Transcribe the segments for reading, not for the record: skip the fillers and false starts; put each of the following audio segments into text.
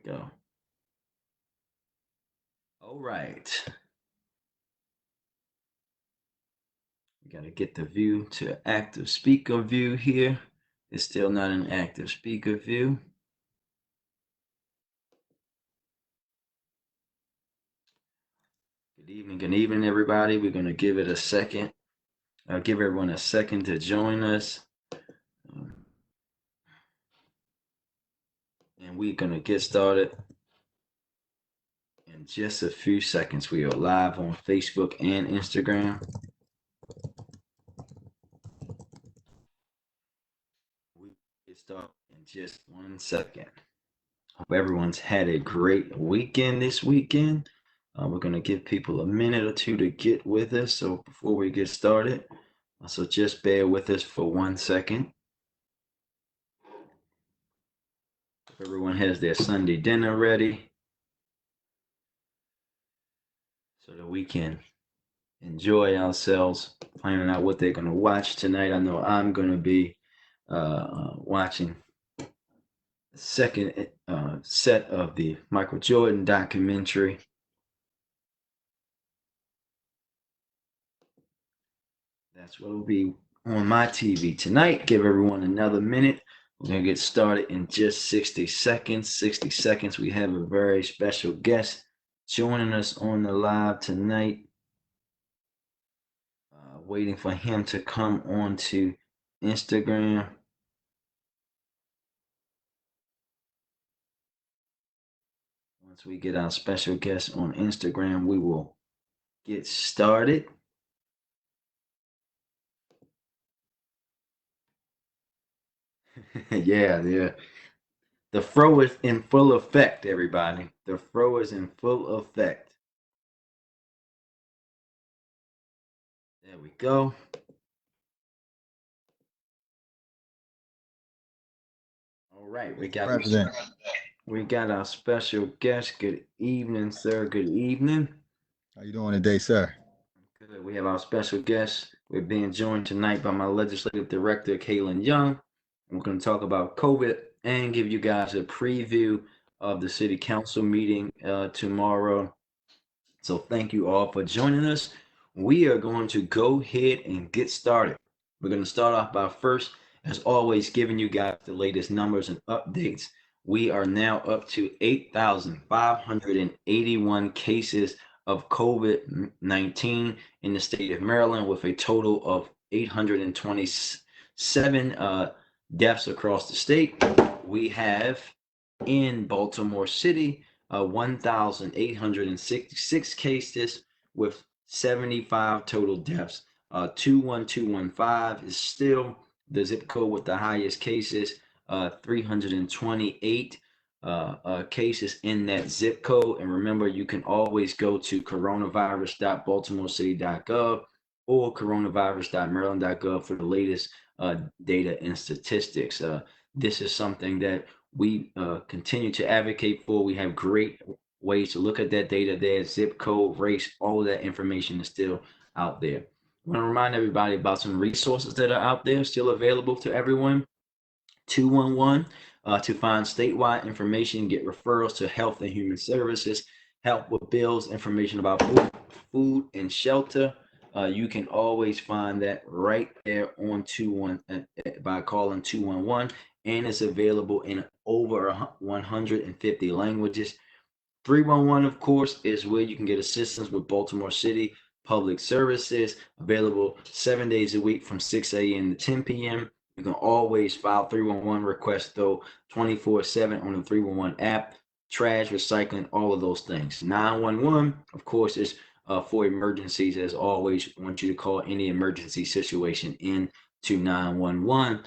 Go. All right. We got to get the view to active speaker view here. It's still not an active speaker view. Good evening, everybody. We're going to give it a second. I'll give everyone a second to join us. And we're going to get started in just a few seconds. We are live on Facebook and Instagram. We get started in just 1 second. Hope everyone's had a great weekend this weekend. We're going to give people a minute or two to get with us. So before we get started, so just bear with us for 1 second. Everyone has their Sunday dinner ready so that we can enjoy ourselves, planning out what they're going to watch tonight. I know I'm going to be watching the second set of the Michael Jordan documentary. That's what will be on my TV tonight. Give everyone another minute. We're going to get started in just 60 seconds. 60 seconds. We have a very special guest joining us on the live tonight. Waiting for him to come on to Instagram. Once we get our special guest on Instagram, we will get started. yeah. The fro is in full effect, everybody. The fro is in full effect. There we go. All right, we got our special guest. Good evening, sir. Good evening. How you doing today, sir? Good. We have our special guest. We're being joined tonight by my legislative director, Kaylin Young. We're going to talk about COVID and give you guys a preview of the city council meeting tomorrow. So thank you all for joining us. We are going to go ahead and get started. We're going to start off by first, as always, giving you guys the latest numbers and updates. We are now up to 8,581 cases of COVID-19 in the state of Maryland, with a total of 827 deaths across the state. We have in Baltimore City 1,866 cases with 75 total deaths. 21215 is still the zip code with the highest cases, 328 cases in that zip code. And remember, you can always go to coronavirus.baltimorecity.gov or coronavirus.maryland.gov for the latest data and statistics. This is something that we continue to advocate for. We have great ways to look at that data there, zip code, race, all of that information is still out there. I want to remind everybody about some resources that are out there, still available to everyone. 211 to find statewide information, get referrals to Health and Human Services, help with bills, information about food and shelter. You can always find that right there on 21 by calling 211, and it's available in over 150 languages. 311, of course, is where you can get assistance with Baltimore City Public Services, available 7 days a week from 6 a.m. to 10 p.m. You can always file 311 requests, though, 24/7 on the 311 app. Trash, recycling, all of those things. 911, of course, is for emergencies. As always, I want you to call any emergency situation in to 911.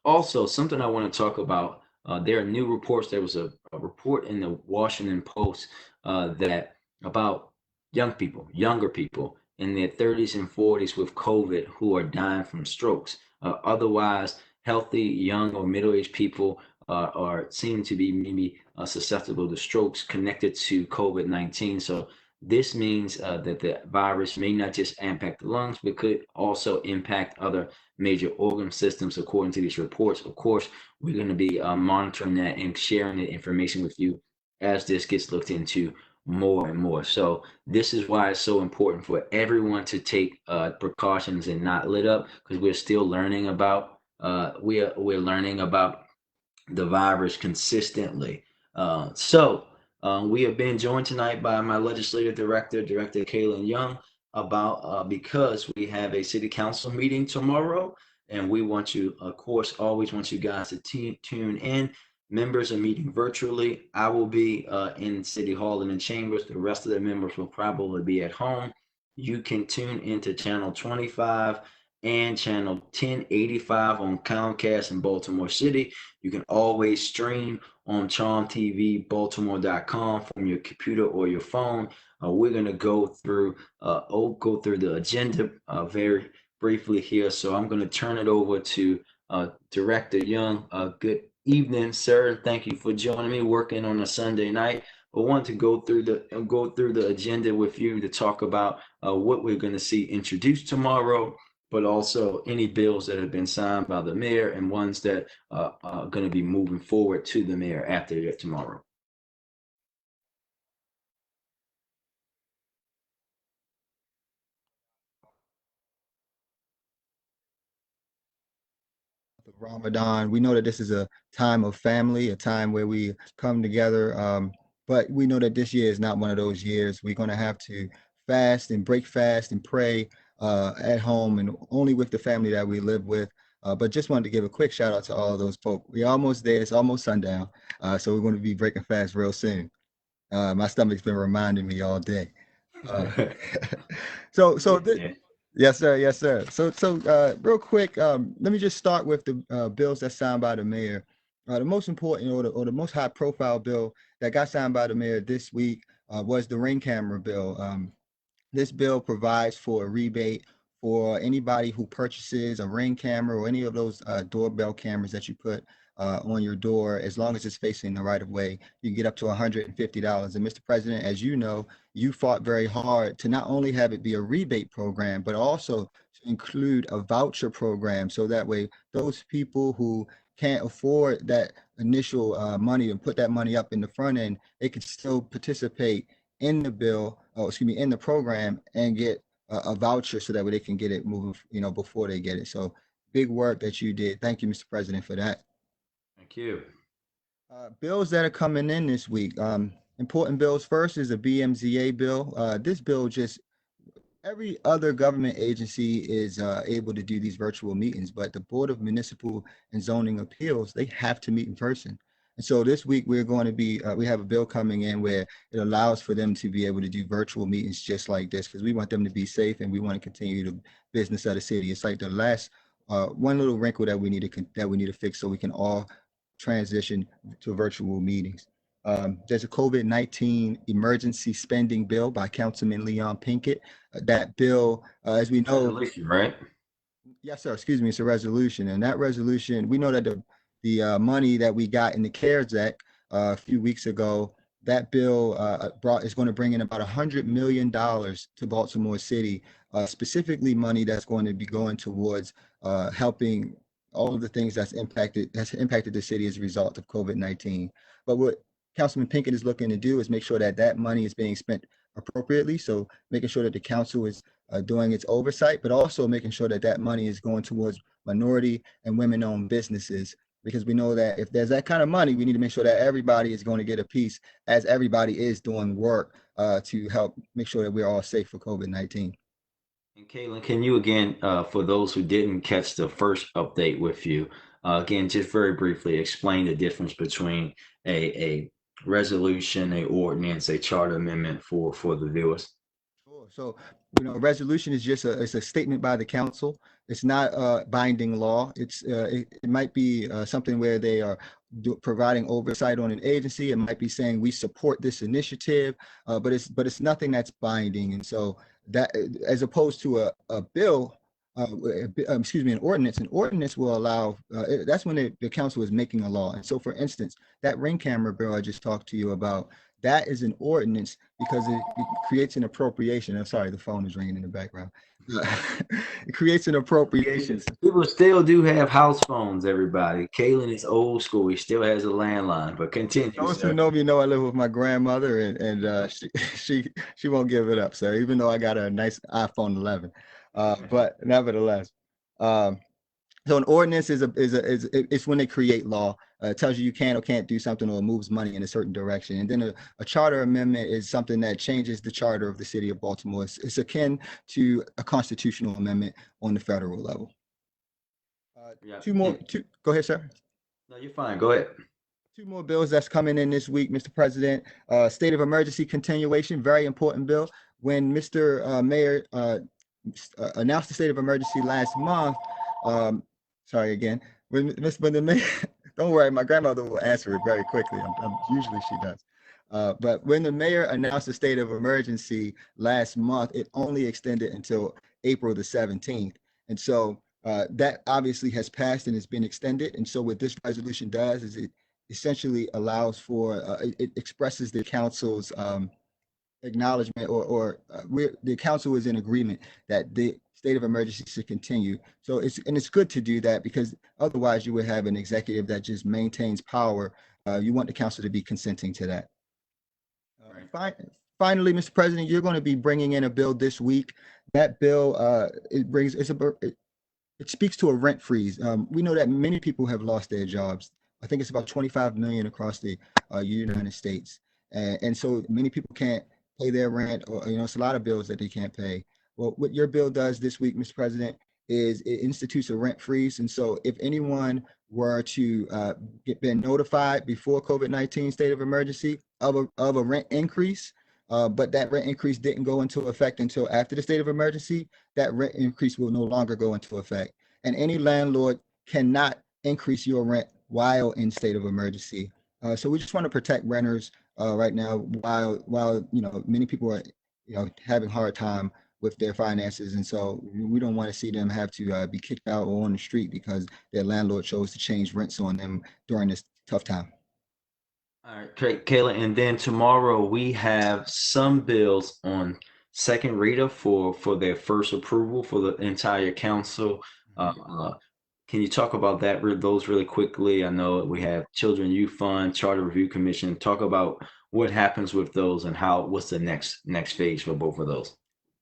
Also, something I want to talk about. There are new reports. There was a report in the Washington Post that about younger people in their 30s and 40s with COVID who are dying from strokes. Otherwise, healthy, young, or middle-aged people are seem to be maybe susceptible to strokes connected to COVID-19. So this means that the virus may not just impact the lungs, but could also impact other major organ systems according to these reports. Of course, we're going to be monitoring that and sharing the information with you as this gets looked into more and more. So this is why it's so important for everyone to take precautions and not lit up, because we're still learning about we're learning about the virus consistently. We have been joined tonight by my legislative director, Director Kaylin Young, about because we have a city council meeting tomorrow, and we want you, of course, always want you guys to tune in. Members are meeting virtually. I will be in City Hall and in chambers. The rest of the members will probably be at home. You can tune into channel 25 and channel 1085 on Comcast in Baltimore City. You can always stream on charmtvbaltimore.com from your computer or your phone. We're going to go through the agenda very briefly here. So I'm going to turn it over to Director Young. Good evening, sir. Thank you for joining me, working on a Sunday night. I want to go through the agenda with you to talk about what we're going to see introduced tomorrow, but also any bills that have been signed by the mayor and ones that are going to be moving forward to the mayor after that tomorrow. Ramadan. We know that this is a time of family, a time where we come together. But we know that this year is not one of those years. We're going to have to fast and break fast and pray at home and only with the family that we live with. But just wanted to give a quick shout out to all of those folks. We're almost there. It's almost sundown. So we're going to be breaking fast real soon. My stomach's been reminding me all day. So Yeah. yes, sir. Yes, sir. Real quick, let me just start with the bills that signed by the mayor. The most important or the most high profile bill that got signed by the mayor this week was the ring camera bill. This bill provides for a rebate for anybody who purchases a ring camera or any of those doorbell cameras that you put on your door, as long as it's facing the right of way. You can get up to $150. And Mr. President, as you know, you fought very hard to not only have it be a rebate program, but also to include a voucher program. So that way, those people who can't afford that initial money and put that money up in the front end, they can still participate in the bill, in the program, and get a voucher so that way they can get it moving, before they get it. So big work that you did. Thank you, Mr. President, for that. Thank you. Bills that are coming in this week. Important bills. First is a BMZA bill. This bill just every other government agency is able to do these virtual meetings, but the Board of Municipal and Zoning Appeals, they have to meet in person. And so this week we're going to be, we have a bill coming in where it allows for them to be able to do virtual meetings just like this, because we want them to be safe and we want to continue the business of the city. It's like the last one little wrinkle that we need to fix so we can all transition to virtual meetings. There's a COVID-19 emergency spending bill by Councilman Leon Pinkett. That bill, as we know, Resolution, right? yes, sir. Excuse me. It's a resolution, and that resolution, we know that the money that we got in the CARES Act a few weeks ago, that bill is going to bring in about $100 million to Baltimore City, specifically money that's going to be going towards helping all of the things that's impacted the city as a result of COVID-19. But what Councilman Pinkett is looking to do is make sure that that money is being spent appropriately. So making sure that the council is doing its oversight, but also making sure that that money is going towards minority and women-owned businesses. Because we know that if there's that kind of money, we need to make sure that everybody is going to get a piece, as everybody is doing work to help make sure that we're all safe for COVID-19. And Caitlin, can you again, for those who didn't catch the first update with you, again, just very briefly explain the difference between a resolution, a ordinance, a charter amendment for the viewers? Sure. So, a resolution is just it's a statement by the council. It's not binding law. It might be something where they are providing oversight on an agency. It might be saying we support this initiative, but it's nothing that's binding. And so that, as opposed to a bill, excuse me, an ordinance. An ordinance will allow, that's when the council is making a law. And so, for instance, that ring camera bill I just talked to you about, that is an ordinance because it creates an appropriation. I'm sorry, the phone is ringing in the background. It creates an appropriation. People still do have house phones, everybody. Kalen is old school. He still has a landline, but continue, Those who sir. know me know I live with my grandmother, and she won't give it up, sir. Even though I got a nice iPhone 11, but nevertheless, um, so an ordinance it's when they create law. It tells you can or can't do something, or moves money in a certain direction. And then a charter amendment is something that changes the charter of the city of Baltimore. It's akin to a constitutional amendment on the federal level. Yeah. Two more. Go ahead, sir. No, you're fine. Go ahead. Two more bills that's coming in this week, Mr. President. State of emergency continuation, very important bill. When Mr. Mayor announced the state of emergency last month, sorry again, when the mayor, don't worry, my grandmother will answer it very quickly. Usually she does. But when the mayor announced the state of emergency last month, it only extended until April the 17th. And so that obviously has passed and has been extended. And so what this resolution does is it essentially allows for, it expresses the council's acknowledgement, the council is in agreement that the state of emergency should continue. So it's good to do that, because otherwise you would have an executive that just maintains power. You want the council to be consenting to that. Finally, Mr. President, you're going to be bringing in a bill this week. That bill it speaks to a rent freeze. We know that many people have lost their jobs. I think it's about 25 million across the United States, and so many people can't pay their rent, or it's a lot of bills that they can't pay. Well, what your bill does this week, Mr. President, is it institutes a rent freeze. And so if anyone were to been notified before COVID-19 state of emergency of a rent increase, but that rent increase didn't go into effect until after the state of emergency, that rent increase will no longer go into effect. And any landlord cannot increase your rent while in state of emergency. So we just want to protect renters right now, while many people are having a hard time with their finances. And so we don't want to see them have to be kicked out or on the street because their landlord chose to change rents on them during this tough time. All right, great, Kayla. And then tomorrow we have some bills on second reader for their first approval for the entire council. Can you talk about those really quickly? I know we have Children Youth Fund, Charter Review Commission. Talk about what happens with those and what's the next phase for both of those.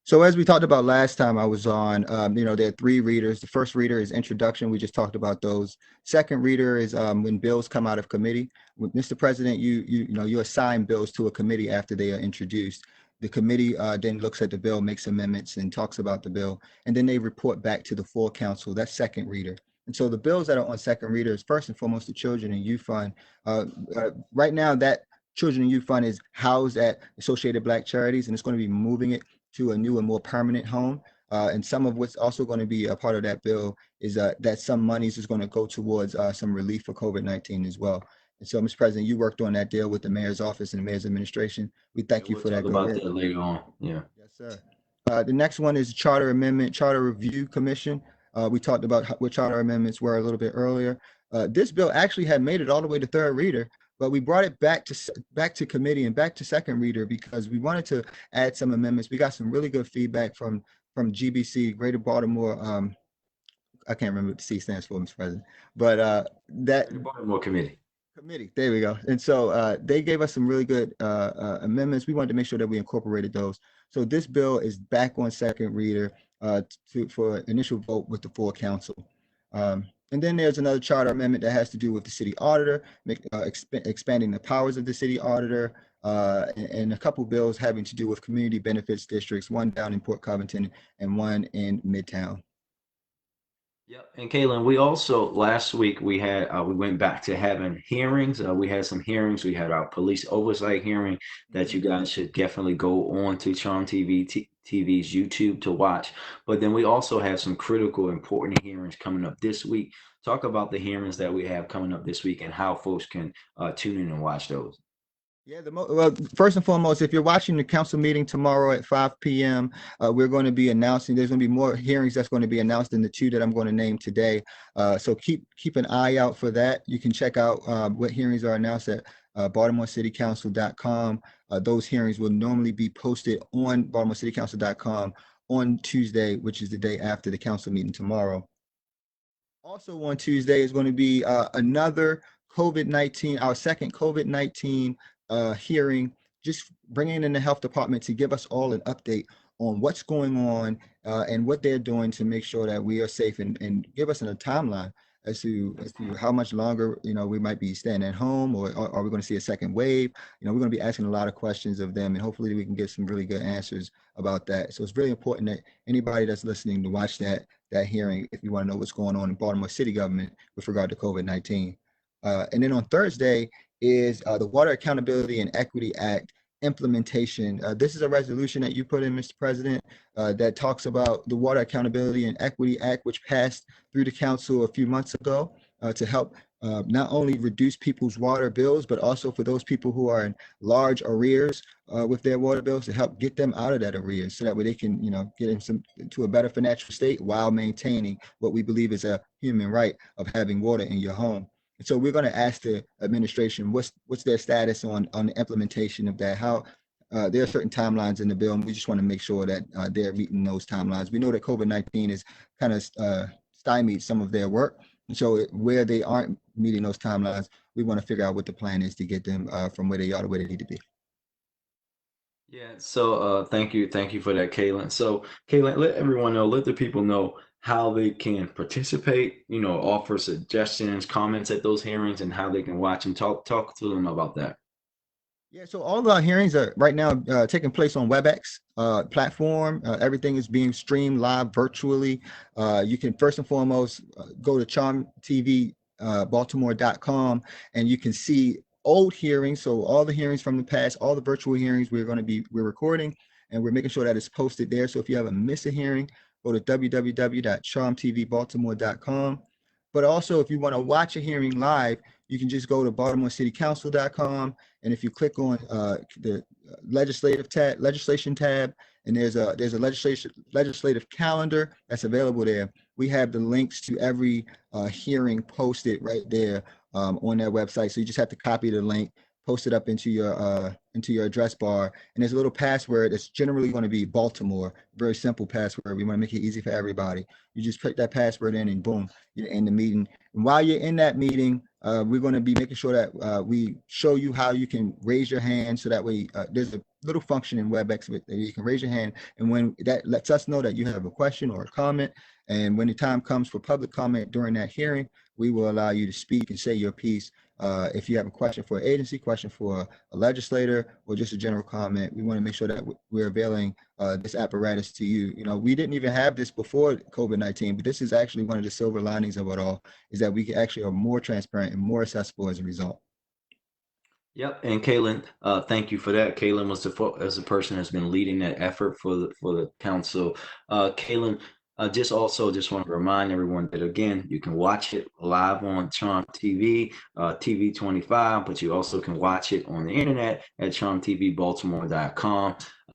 So as we talked about last time I was on, there are three readers. The first reader is introduction. We just talked about those. Second reader is when bills come out of committee. With Mr. President, you assign bills to a committee after they are introduced. The committee then looks at the bill, makes amendments, and talks about the bill, and then they report back to the full council. That's second reader. And so the bills that are on second reader is first and foremost the Children and Youth Fund. Right now, that Children and Youth Fund is housed at Associated Black Charities, and it's going to be moving it to a new and more permanent home. And some of what's also going to be a part of that bill is that some monies is going to go towards some relief for COVID-19 as well. And so, Mr. President, you worked on that deal with the mayor's office and the mayor's administration. We thank you for that. We'll talk about that later on. Yeah. Yes, sir. The next one is Charter Amendment, Charter Review Commission. We talked about what charter amendments were a little bit earlier. This bill actually had made it all the way to third reader, but we brought it back to committee and back to second reader because we wanted to add some amendments. We got some really good feedback from GBC, Greater Baltimore. I can't remember what the C stands for, Mr. President, but that Baltimore Committee. There we go. And so they gave us some really good amendments. We wanted to make sure that we incorporated those. So this bill is back on second reader for initial vote with the full council. And then there's another charter amendment that has to do with the city auditor, expanding the powers of the city auditor, and a couple bills having to do with community benefits districts, one down in Port Covington and one in Midtown. Yep. And Kaylin, we also last week we went back to having hearings. We had some hearings. We had our police oversight hearing that you guys should definitely go on to Charm TV's YouTube to watch. But then we also have some critical, important hearings coming up this week. Talk about the hearings that we have coming up this week and how folks can tune in and watch those. Yeah, well, first and foremost, if you're watching the council meeting tomorrow at 5 p.m., we're going to be announcing. There's going to be more hearings that's going to be announced than the two that I'm going to name today. So keep an eye out for that. You can check out what hearings are announced at BaltimoreCityCouncil.com. Those hearings will normally be posted on BaltimoreCityCouncil.com on Tuesday, which is the day after the council meeting tomorrow. Also on Tuesday is going to be another COVID-19, our second COVID-19 hearing, just bringing in the health department to give us all an update on what's going on and what they're doing to make sure that we are safe and give us a timeline as to how much longer we might be staying at home, or are we going to see a second wave. We're going to be asking a lot of questions of them, and hopefully we can get some really good answers about that. So it's really important that anybody that's listening to watch that hearing if you want to know what's going on in Baltimore City government with regard to COVID-19. And then on Thursday is the Water Accountability and Equity Act implementation. This is a resolution that you put in, Mr. President, that talks about the Water Accountability and Equity Act, which passed through the council a few months ago to help not only reduce people's water bills, but also for those people who are in large arrears with their water bills, to help get them out of that arrears, so that way they can, get into a better financial state while maintaining what we believe is a human right of having water in your home. And so we're going to ask the administration what's their status on the implementation of that. How there are certain timelines in the bill, and we just want to make sure that they're meeting those timelines. We know that COVID-19 is kind of stymied some of their work, and so where they aren't meeting those timelines, we want to figure out what the plan is to get them from where they are to where they need to be. Yeah, so thank you for that, Kaylin. So, Kaylin, let everyone know, let the people know how they can participate, offer suggestions, comments at those hearings, and how they can watch and talk to them about that. Yeah, so all of our hearings are right now taking place on WebEx platform. Everything is being streamed live virtually. You can first and foremost go to charmtvbaltimore.com and you can see old hearings. So all the hearings from the past, all the virtual hearings we're recording, and we're making sure that it's posted there. So if you ever miss a hearing, go to www.charmtvbaltimore.com. But also, if you want to watch a hearing live, you can just go to baltimorecitycouncil.com, and if you click on the legislation tab, and there's a legislative calendar that's available there. We have the links to every hearing posted right there on their website. So you just have to copy the link, post it up into your address bar, and there's a little password that's generally going to be Baltimore. Very simple password. We want to make it easy for everybody. You just put that password in, and boom, you're in the meeting. And while you're in that meeting, we're going to be making sure that we show you how you can raise your hand, so that way there's a little function in WebEx that you can raise your hand, and when that lets us know that you have a question or a comment, and when the time comes for public comment during that hearing, we will allow you to speak and say your piece. If you have a question for an agency, question for a legislator, or just a general comment, we want to make sure that we're availing this apparatus to you. We didn't even have this before COVID-19, but this is actually one of the silver linings of it all, is that we actually are more transparent and more accessible as a result. Yep, and Kaylin, thank you for that. Kaylin was as a person has been leading that effort for the council. Kaylin, just want to remind everyone that again, you can watch it live on Charm TV, TV 25, but you also can watch it on the internet at charmtvbaltimore.com.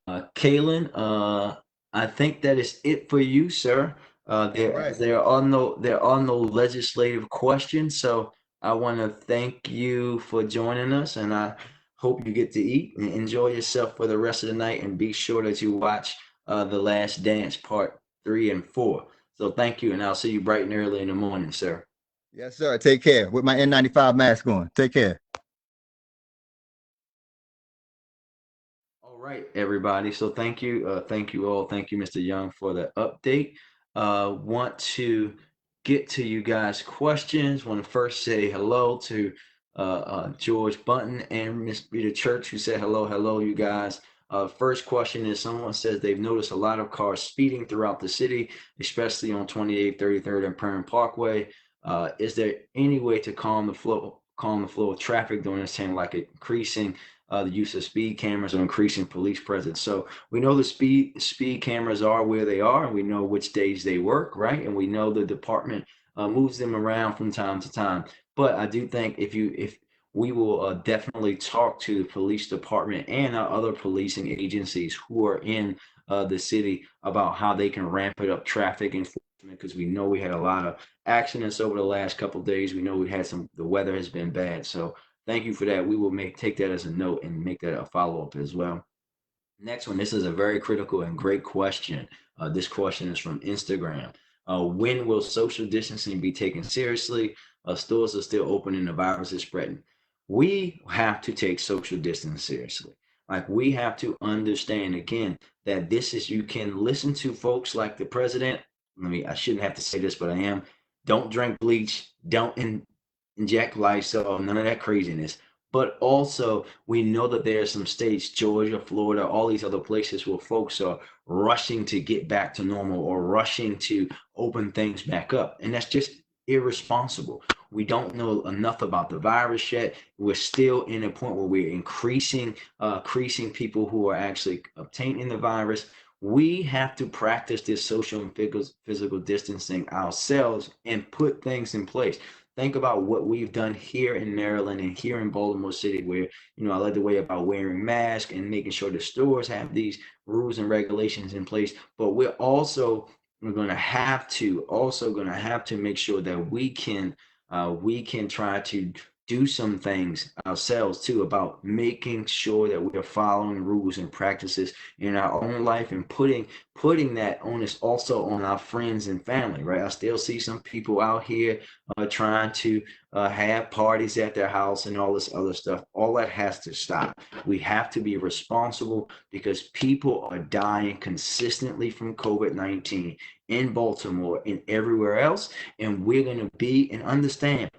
Kaylin, I think that is it for you, sir. Right. There are no legislative questions, so I want to thank you for joining us, and I hope you get to eat and enjoy yourself for the rest of the night. And be sure that you watch The Last Dance Part 3 and 4. So thank you, and I'll see you bright and early in the morning, sir. Yes, sir. Take care. With my N95 mask on. Take care. All right, everybody. So thank you all. Thank you, Mr. Young, for the update. Want to get to you guys' questions. Want to first say hello to George Bunton and Miss Rita Church, who said hello, you guys. First question is, someone says they've noticed a lot of cars speeding throughout the city, especially on 28th, 33rd, and Perrin Parkway. Is there any way to calm the flow of traffic during this time, like increasing the use of speed cameras or increasing police presence? So we know the speed cameras are where they are, and we know which days they work, right? And we know the department moves them around from time to time. But I do think if we will definitely talk to the police department and our other policing agencies who are in the city about how they can ramp it up traffic enforcement, because we know we had a lot of accidents over the last couple of days. We know we had the weather has been bad. So thank you for that. We will take that as a note and make that a follow up as well. Next one, this is a very critical and great question. This question is from Instagram. When will social distancing be taken seriously? Stores are still open and the virus is spreading. We have to take social distance seriously. Like, we have to understand again that this is, you can listen to folks like the president. I shouldn't have to say this, but I am. Don't drink bleach. Don't inject Lysol. None of that craziness. But also, we know that there are some states, Georgia, Florida, all these other places where folks are rushing to get back to normal or rushing to open things back up. And that's just irresponsible. We don't know enough about the virus yet. We're still in a point where we're increasing people who are actually obtaining the virus. We have to practice this social and physical distancing ourselves and put things in place. Think about what we've done here in Maryland and here in Baltimore City, where, I led the way about wearing masks and making sure the stores have these rules and regulations in place. But we're going to have to make sure that we can try to do some things ourselves too, about making sure that we're following rules and practices in our own life, and putting that onus also on our friends and family, right? I still see some people out here trying to have parties at their house and all this other stuff. All that has to stop. We have to be responsible, because people are dying consistently from COVID-19 in Baltimore and everywhere else. And we're going to be, and understand,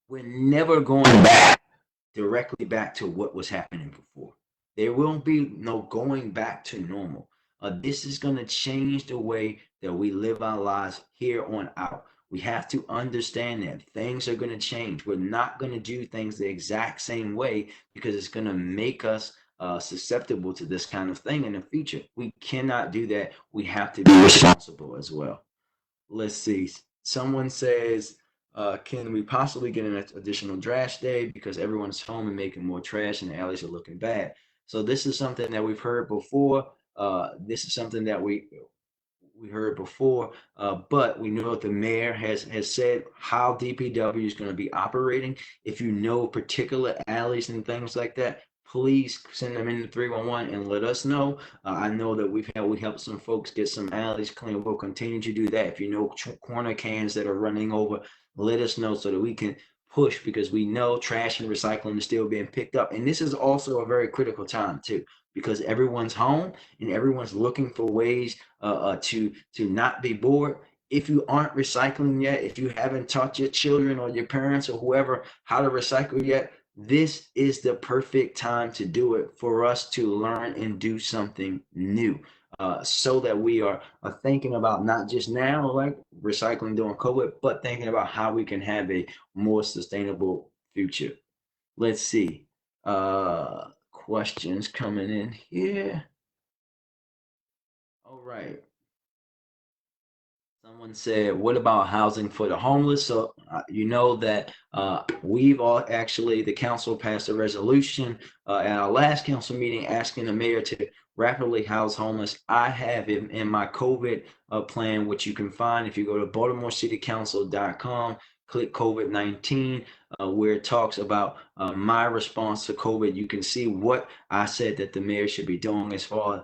we're never going back directly back to what was happening before. There will be no going back to normal. This is going to change the way that we live our lives here on out. We have to understand that things are going to change. We're not going to do things the exact same way, because it's going to make us susceptible to this kind of thing in the future. We cannot do that. We have to be responsible as well. Let's see. Someone says, can we possibly get an additional trash day because everyone's home and making more trash and the alleys are looking bad? So this is something that we've heard before. This is something that we heard before, but we know that the mayor has said how DPW is going to be operating. If you know particular alleys and things like that, please send them in the 311 and let us know. I know that we helped some folks get some alleys clean. We'll continue to do that. If you know corner cans that are running over, let us know so that we can push, because we know trash and recycling is still being picked up. And this is also a very critical time too, because everyone's home and everyone's looking for ways to not be bored. If you aren't recycling yet, if you haven't taught your children or your parents or whoever how to recycle yet, this is the perfect time to do it, for us to learn and do something new. So that we are thinking about not just now, like recycling during COVID, but thinking about how we can have a more sustainable future. Let's see. Questions coming in here. All right. Someone said, what about housing for the homeless? So, you know that we've all actually, the council passed a resolution at our last council meeting asking the mayor to rapidly house homeless. I have in my COVID plan, which you can find if you go to BaltimoreCityCouncil.com, click COVID-19, where it talks about my response to COVID. You can see what I said that the mayor should be doing as far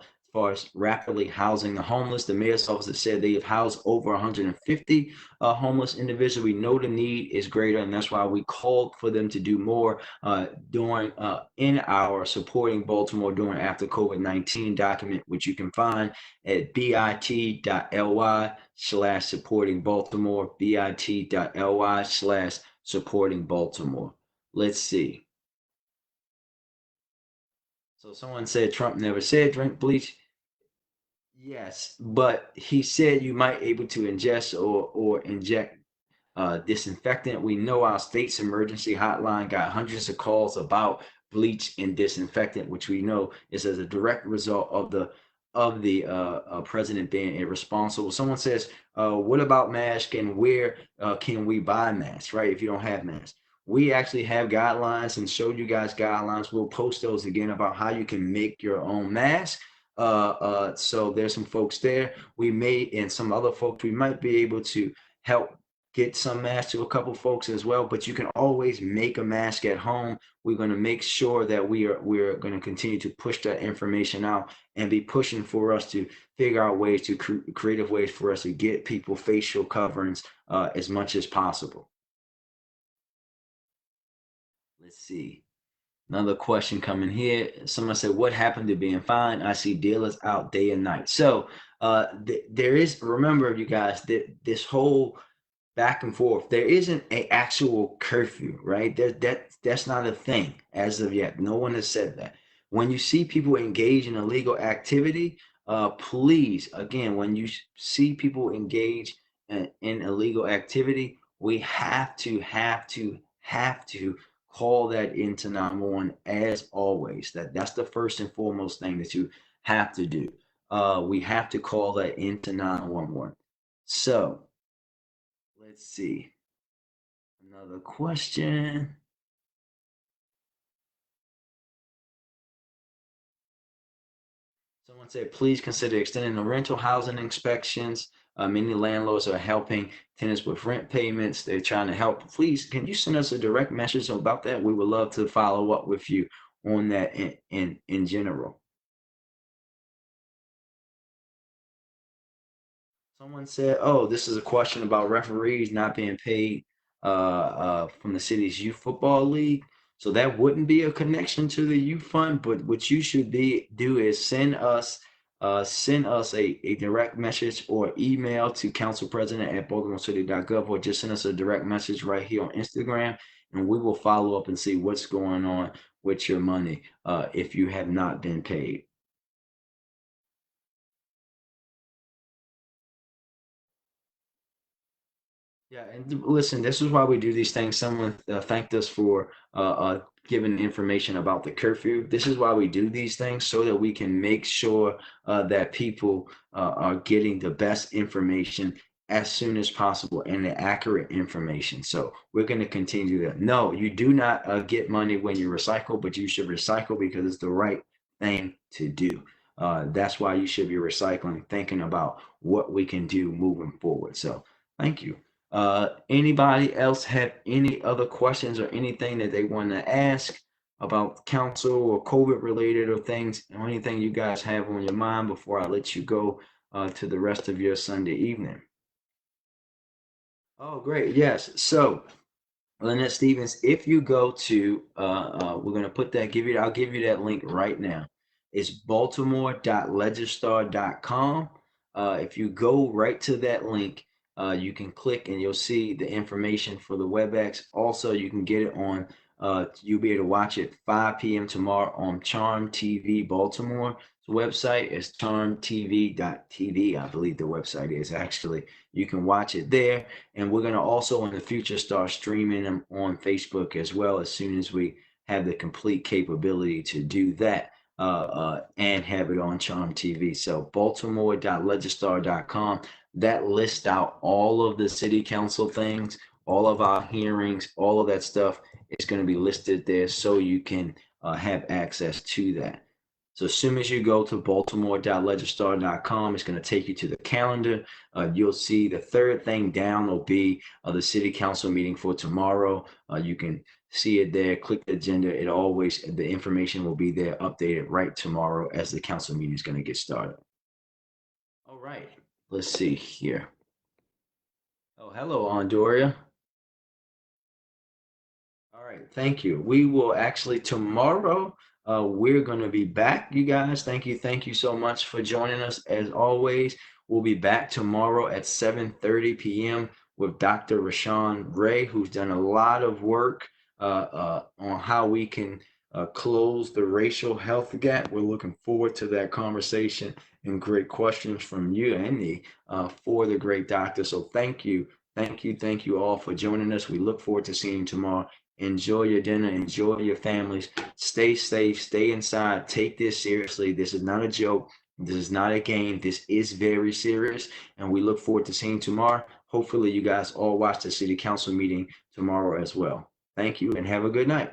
as rapidly housing the homeless. The mayor's office has said they have housed over 150 homeless individuals. We know the need is greater, and that's why we called for them to do more during in our Supporting Baltimore During After COVID-19 document, which you can find at bit.ly/supporting Baltimore, bit.ly/supporting Baltimore. Let's see. So someone said Trump never said drink bleach. Yes, but he said you might able to ingest or inject disinfectant. We know our state's emergency hotline got hundreds of calls about bleach and disinfectant, which we know is as a direct result of the president being irresponsible. Someone says, "What about masks and where can we buy masks?" Right? If you don't have masks, we actually have guidelines and showed you guys guidelines. We'll post those again about how you can make your own mask. So there's some folks there. We may, and some other folks, we might be able to help get some masks to a couple folks as well, but you can always make a mask at home. We're going to make sure that we're going to continue to push that information out and be pushing for us to figure out ways to creative ways for us to get people facial coverings as much as possible. Let's see. Another question coming here. Someone said, what happened to being fine? I see dealers out day and night. So there is, remember you guys, that this whole back and forth, there isn't an actual curfew, right? That's not a thing as of yet. No one has said that. When you see people engage in illegal activity, please, again, when you see people engage in illegal activity, we have to call that into 911 as always. That's the first and foremost thing that you have to do. We have to call that into 911. So let's see. Another question. Someone said, please consider extending the rental housing inspections. Many landlords are helping tenants with rent payments. They're trying to help. Please, can you send us a direct message about that? We would love to follow up with you on that in general. Someone said, oh, this is a question about referees not being paid from the city's youth football league. So that wouldn't be a connection to the youth fund, but what you should do is send us a direct message or email to councilpresident@baltimorecity.gov, or just send us a direct message right here on Instagram, and we will follow up and see what's going on with your money if you have not been paid. Yeah, and listen, this is why we do these things. Someone thanked us for giving information about the curfew. This is why we do these things, so that we can make sure that people are getting the best information as soon as possible and the accurate information. So we're going to continue that. No, you do not get money when you recycle, but you should recycle because it's the right thing to do. That's why you should be recycling, thinking about what we can do moving forward. So thank you. Anybody else have any other questions or anything that they want to ask about council or COVID related or things, or anything you guys have on your mind before I let you go to the rest of your Sunday evening? Oh, great. Yes. So, Lynette Stevens, if you go to, we're going to I'll give you that link right now. It's baltimore.legistar.com. If you go right to that link, you can click and you'll see the information for the WebEx. Also, you can get it on, you'll be able to watch it 5 p.m. tomorrow on Charm TV Baltimore. The website is charmtv.tv. I believe the website is actually. You can watch it there. And we're going to also in the future start streaming them on Facebook as well, as soon as we have the complete capability to do that and have it on Charm TV. So baltimore.legistar.com. That lists out all of the city council things, all of our hearings, all of that stuff is going to be listed there, so you can have access to that. So as soon as you go to baltimore.legistar.com, it's going to take you to the calendar. You'll see the third thing down will be the city council meeting for tomorrow. You can see it there. Click the agenda. The information will be there updated right tomorrow as the council meeting is going to get started. All right. Let's see here. Oh, hello, Andoria. All right, thank you. We will actually tomorrow, we're going to be back, you guys. Thank you so much for joining us. As always, we'll be back tomorrow at 7:30 p.m. with Dr. Rashawn Ray, who's done a lot of work on how we can close the racial health gap. We're looking forward to that conversation and great questions from you, Andy, for the great doctor. So thank you. Thank you all for joining us. We look forward to seeing you tomorrow. Enjoy your dinner, enjoy your families, stay safe, stay inside, take this seriously. This is not a joke. This is not a game. This is very serious. And we look forward to seeing you tomorrow. Hopefully you guys all watch the city council meeting tomorrow as well. Thank you and have a good night.